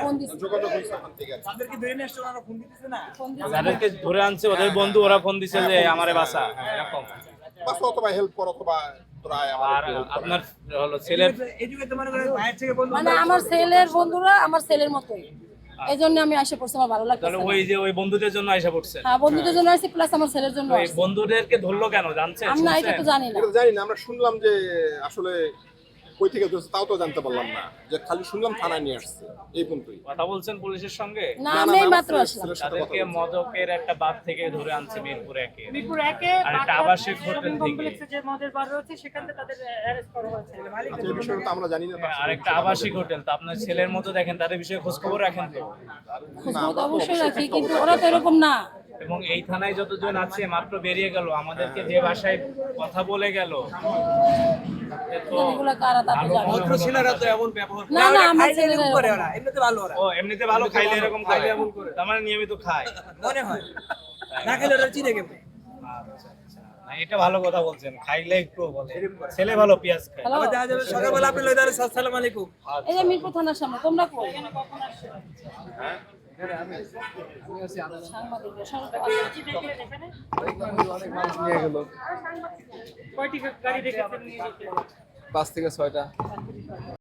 Phone দিছে। যোগাযোগ হয়েছে ওখান থেকে। যাদেরকে ধরে আনছে ওদের বন্ধু ওরা ফোন দিছে যে আমারে বাঁচা, এরকম। বাস অথবা হেল্প কর অথবা তোরা আর আপনার হলো ছেলের মানে আমার ছেলের বন্ধুরা আমার ছেলের মতোই, এই জন্য আমি আসে পড়ছি, আমার ভালো তাহলে লাগতেছে। ওই যে ওই বন্ধুদের জন্য আইসা পড়ছেন, হ্যাঁ, বন্ধুদের জন্য আসছি প্লাস আমার ছেলের জন্য ওই আসছি। বন্ধুদেরকে ধরলো কেন জানছেন? আমি না এটা তো জানি না। এটা জানি না, আমরা শুনলাম যে আসলে কই থেকে ধরছে তাও তো জানতে পারলাম না, যে খালি শুনলাম থানায় নিয়ে আসছে এই পর্যন্তই। কথা বলছেন পুলিশের সঙ্গে? না, না, আমি না, এই আমার মাত্র আসলাম। ছেলের সাথে কথা তাদেরকে বলছি। মদকের একটা বাদ থেকে ধরে আনছে মিরপুর একে, মিরপুর একে আর একটা আবাসিক হোটেল থেকে। কমপ্লেক্সে যে মদের বার রয়েছে সেখান থেকে তাদের অ্যারেস্ট করা হয়েছে। আচ্ছা, এই বিষয়টা তো আমরা জানি না। আর একটা আবাসিক হোটেল, তো আপনার ছেলের মতো দেখেন তাদের বিষয়ে খোঁজ খবর রাখেন তো। খোঁজখবর তো অবশ্যই রাখি, কিন্তু ওরা তো এরকম না। এবং এই থানায় যতজন আছে মাত্র বেরিয়ে গেল, আমাদেরকে যে ভাষায় কথা বলে গেল, তো এগুলো কারা তা তো জানি না। ভদ্র ছেলেরা তো এমন ব্যবহার না না, আমার ছেলেরা এরকম না। ও এমনিতে ভালো খাইলে এরকম খাইলে এমন করে, তার মানে নিয়মিত খায় মনে হয় না খেলে ওরা চিনে কেমনে। আচ্ছা, আচ্ছা। না, এটা ভালো কথা বলছেন, খাইলে একটু বলে ছেলে ভালো পেঁয়াজ খায়। হ্যালো, আবার দেখা যাবে সকালবেলা আপনি লই দাঁড়ান আসসালামু আলাইকুম। এই যে মিরপুর থানার সামনে, তোমরা কই? সাংবাদিকরা, কয়টি গাড়ি রেখেছেন নিয়ে যেতে? 5 থেকে 6টা।